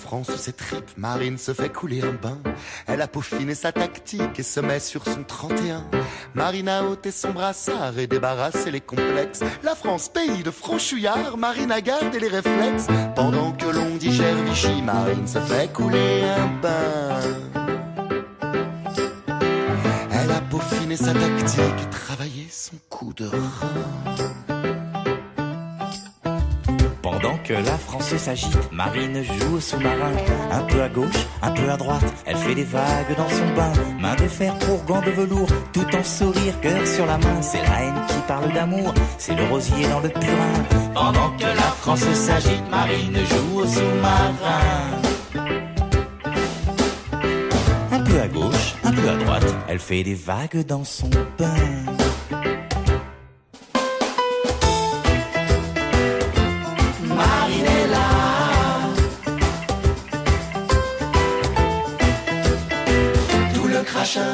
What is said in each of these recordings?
France ses tripes, Marine se fait couler un bain. Elle a peaufiné sa tactique et se met sur son 31. Marine a ôté son brassard et débarrassé les complexes. La France, pays de franchouillards, Marine a gardé les réflexes. Pendant que l'on digère Vichy, Marine se fait couler un bain. Elle a peaufiné sa tactique et travaillé son coup de rein. Pendant que la France s'agite, Marine joue au sous-marin. Un peu à gauche, un peu à droite, elle fait des vagues dans son bain. Main de fer pour gants de velours, tout en sourire, cœur sur la main. C'est la haine qui parle d'amour, c'est le rosier dans le purin. Pendant que la France s'agite, Marine joue au sous-marin. Un peu à gauche, un peu à droite, elle fait des vagues dans son bain.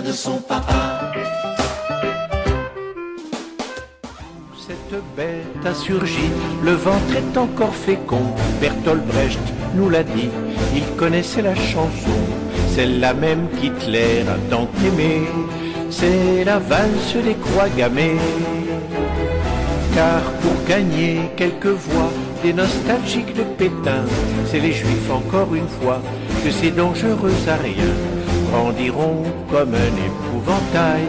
De son papa. Cette bête a surgi, le ventre est encore fécond. Bertolt Brecht nous l'a dit, il connaissait la chanson. Celle-là même qu'Hitler a tant aimée, c'est la valse des croix gammées. Car pour gagner quelques voix, des nostalgiques de Pétain, c'est les juifs encore une fois, que c'est dangereux à rien. Grandiront comme un épouvantail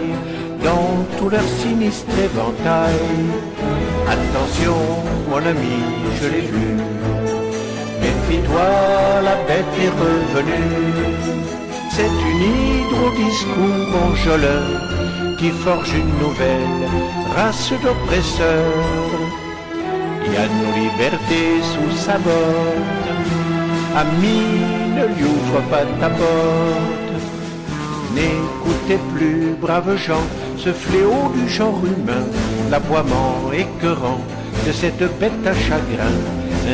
dans tout leur sinistre éventail. Attention mon ami, je l'ai vu, méfie-toi, la bête est revenue. C'est une hydre au discours enjôleur qui forge une nouvelle race d'oppresseurs. Il y a nos libertés sous sa botte, ami, ne lui ouvre pas ta porte. N'écoutez plus, braves gens, ce fléau du genre humain, l'aboiement écœurant de cette bête à chagrin,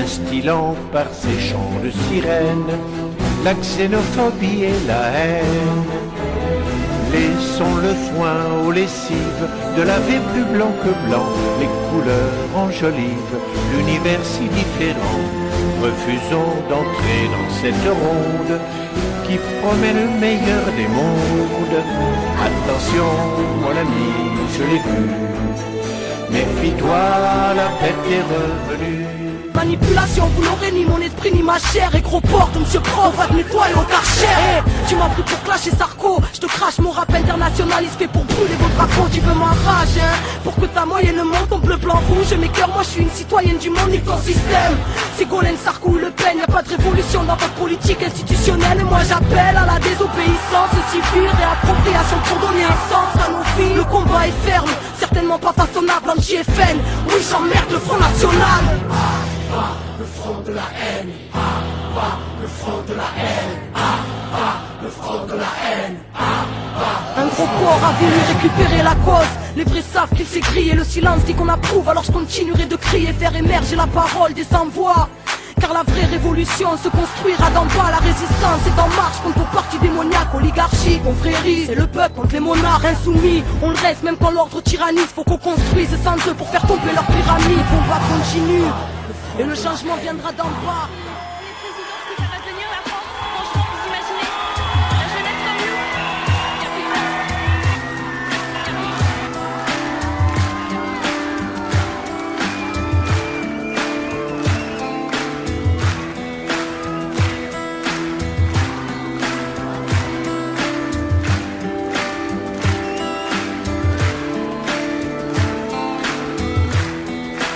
instillant par ses chants de sirène la xénophobie et la haine. Laissons le foin aux lessives de laver plus blanc que blanc, les couleurs enjolivent l'univers si différent. Refusons d'entrer dans cette ronde qui promet le meilleur des mondes. Attention mon ami, je l'ai vu, méfie-toi, la bête est revenue. Manipulation, vous n'aurez ni mon esprit ni ma chair. Et gros porte, monsieur prof, va te nettoyer au karcher. Hey, tu m'as pris pour clasher Sarko, je te crache mon rap international, il se fait pour brûler vos drapeaux. Tu veux m'enrage, hein, pour que ta moyenne monte en bleu, blanc, rouge. Mes cœurs, moi je suis une citoyenne du monde, nique ton système. Ségolène, Sarko ou Le Pen, y'a pas de révolution dans votre politique institutionnelle. Et moi j'appelle à la désobéissance civile, réappropriation pour donner un sens à nos filles. Le combat est ferme, certainement pas façonnable en JFN. Oui, j'emmerde le Front National. Le front de la haine, le front de la haine, le front de la haine. Un gros corps a voulu récupérer la cause. Les vrais savent qu'il s'est grillé, le silence dit qu'on approuve. Alors je continuerai de crier, faire émerger la parole des sans-voix. Car la vraie révolution se construira d'en bas. La résistance est en marche contre le parti démoniaque, oligarchie, confrérie. C'est le peuple contre les monarques insoumis. On le reste même quand l'ordre tyrannise. Faut qu'on construise sans eux pour faire tomber leur pyramide. Le combat continue et le changement viendra d'en bas. Les présidents, ce que ça va devenir la France, franchement, vous imaginez la jeunesse comme nous, il y a plus de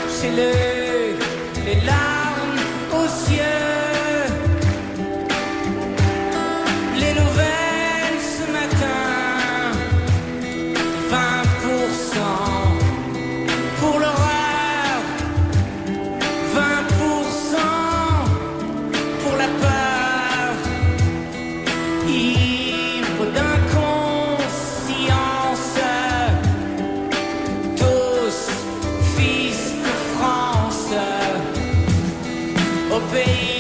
C'est les larmes aux cieux, les nouvelles ce matin, 20% pour l'horreur, 20% pour la peur, ivre d'inconscience, tous fils de France. Au pays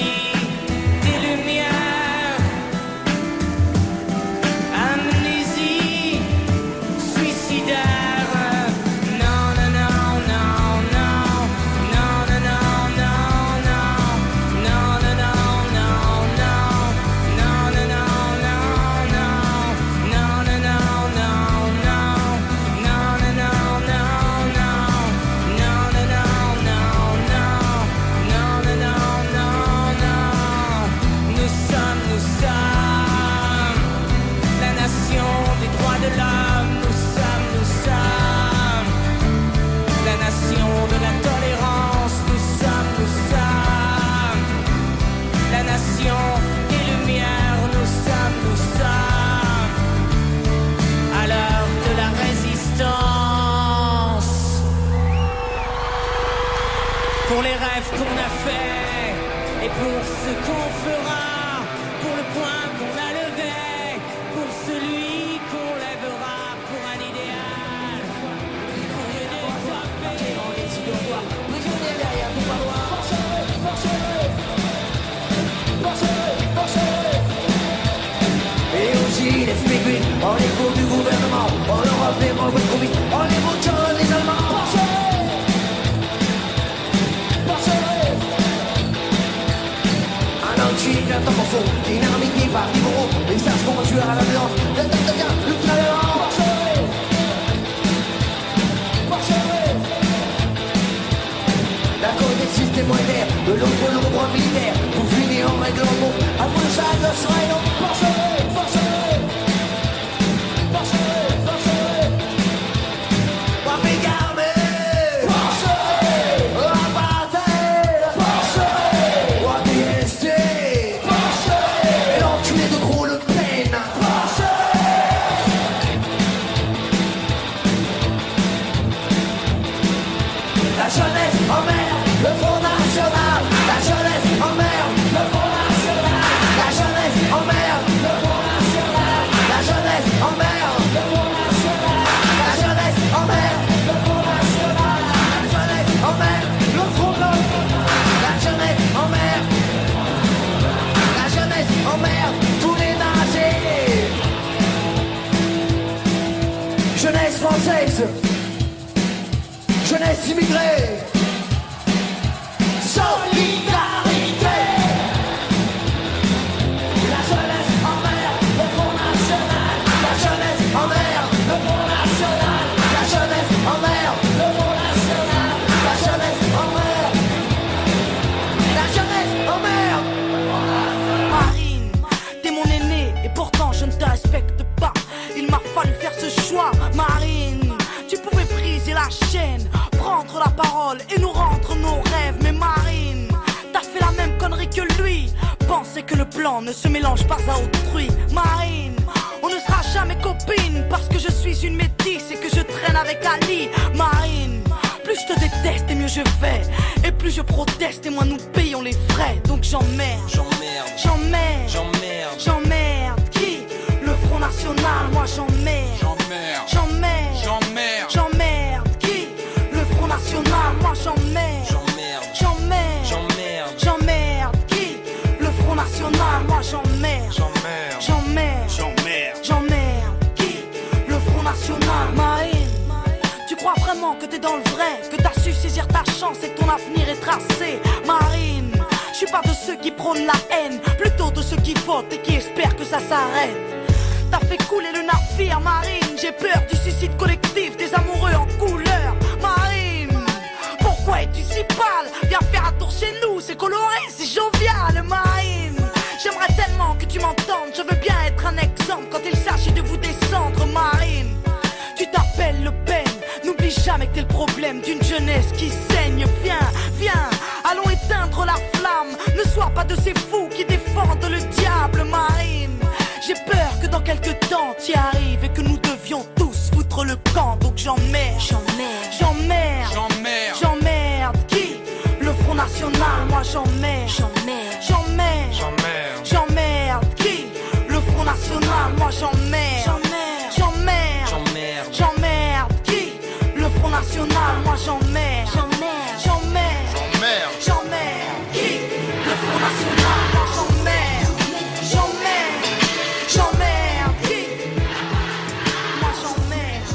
pour les rêves qu'on a faits et pour ce qu'on fera, pour le point qu'on a levé, pour celui qu'on lèvera, pour un idéal, pour aider toi payer. Et aussi les flics, on est pour du gouvernement, on leur a fait mauvais trop vite, on est pour tuer les Allemands. Un antique, un temps morceau, une armée qui part du bourreau, ils savent qu'on va tuer à la violence, le talent. D'un côté système monétaire, de l'autre le droit militaire, pour finir en règle en mot, après ça le serait non. Jeunesse française, jeunesse immigrée, solidarité. La jeunesse en mer, le Front National. La jeunesse en mer, le Front National. La jeunesse en mer, le Front National. La jeunesse en mer, la jeunesse en mer. Marine, t'es mon aîné et pourtant je ne te respecte pas. Il m'a fallu faire ce choix, Marine. Tu pouvais briser la chaîne, prendre la parole et nous rendre nos rêves. Mais Marine, t'as fait la même connerie que lui. Penser que le plan ne se mélange pas à autrui. Marine, on ne sera jamais copines parce que je suis une métisse et que je traîne avec Ali. Marine, plus je te déteste et mieux je vais. Et plus je proteste et moins nous payons les frais. Donc j'emmerde. Qui? Le Front National, moi j'emmerde. J'emmerde. Qui? Le Front National, moi j'emmerde. J'emmerde. Qui? Le Front National, moi j'emmerde. J'emmerde. Qui? Le Front National. Marine, tu crois vraiment que t'es dans le vrai, que t'as su saisir ta chance et que ton avenir est tracé? Marine, je suis pas de ceux qui prônent la haine, plutôt de ceux qui votent et qui espèrent que ça s'arrête. T'as fait couler le navire, Marine. J'ai peur du suicide collectif des amoureux en couleur. Marine, pourquoi es-tu si pâle? Viens faire un tour chez nous, c'est coloré, c'est jovial. Marine, j'aimerais tellement que tu m'entendes. Je veux bien être un exemple quand il s'agit de vous descendre. Marine, tu t'appelles Le Pen. N'oublie jamais que t'es le problème d'une jeunesse qui saigne. Viens, allons éteindre la flamme. Ne sois pas de ces fous qui défendent le diable, Marine. J'ai peur que dans quelques temps t'y arrives et que nous devions tous foutre le camp. Donc j'emmerde. Qui? Le Front National, moi j'emmerde. J'emmerde. Qui? Le Front National, moi j'emmerde. J'emmerde. Qui? Le Front National, moi j'emmerde. J'emmerde. Qui? Le Front National, moi j'emmerde. J'emmerde. Qui? Moi j'emmerde.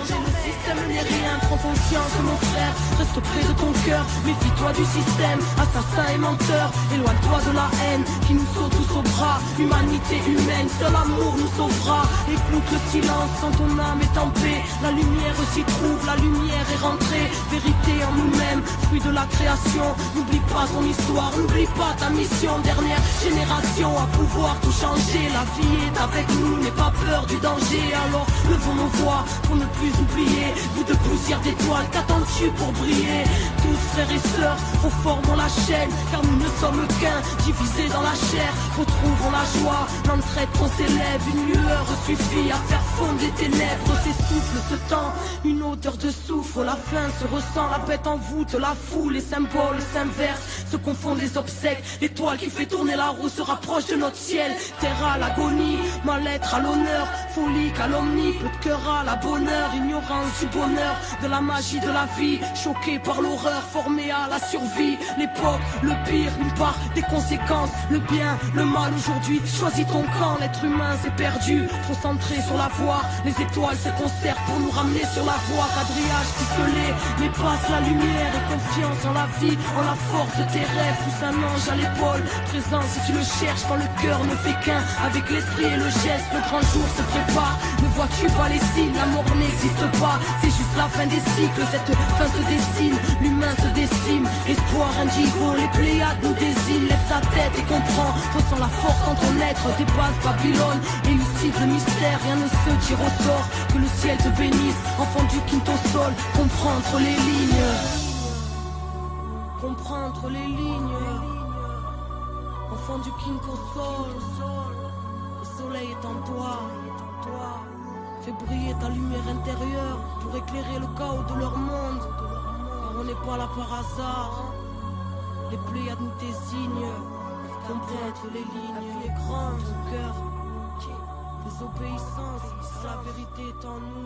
Le système n'est rien, prends conscience mon frère. Reste près de ton cœur, méfie-toi du système. Assassin et menteur, éloigne-toi de la haine qui nous saute tous au bras. Humanité humaine, seul amour nous sauvera. Écoute le silence quand ton âme est en paix. La lumière s'y trouve, la lumière est rentrée. Vérité en nous-mêmes, fruit de la création. N'oublie pas ton histoire, n'oublie pas ta mission. Dernière génération à pouvoir tout changer. La vie est avec nous, n'aie pas peur du danger. Alors levons nos voix pour ne plus oublier. Bout de poussière d'étoiles, qu'attends-tu pour briller? Tous frères et sœurs, reformons la chaîne. Car nous ne sommes qu'un, divisés dans la chair. Retrouvons la joie, l'entraide qu'on s'élève. Une lueur suffit à faire fondre les ténèbres. s'essouffle ce temps, une odeur de soufre, la faim se ressent, la bête en voûte, la foule, les symboles s'inversent, se confondent les obsèques, l'étoile qui fait tourner la roue se rapproche de notre ciel, terre à l'agonie, mal-être à l'honneur, folie, calomnie, peu de cœur à la bonheur, ignorance du bonheur, de la magie de la vie, choqué par l'horreur, formé à la survie, l'époque, le pire, une part des conséquences, le bien, le mal aujourd'hui, choisis ton camp, l'être humain s'est perdu, trop centré sur la voie, les étoiles se concertent pour nous ramener sur la voie, quadrillage ficelé, mais passe la lumière et confiance en la vie, en la force de tes rêves, pousse un ange à l'épaule, présent si tu le cherches quand le cœur ne fait qu'un, avec l'esprit et le geste, le grand jour se prépare, ne vois-tu pas les signes, la mort n'existe pas, c'est juste la fin des cycles, cette fin se dessine, l'humain se décime, espoir indigo, les Pléiades nous désignent, lève ta tête et comprends, ressens la force en ton être, dépasse Babylone, élucide le mystère, rien ne se tire au sort, que le ciel te bénisse, enfant du quinto sol, comprendre les lignes, comprendre les lignes, enfant du quinto sol, le soleil est en toi, fais briller ta lumière intérieure pour éclairer le chaos de leur monde, car on n'est pas là par hasard, les Pléiades nous désignent, comprendre les lignes, la vie est grande, au cœur, désobéissance, la vérité est en nous.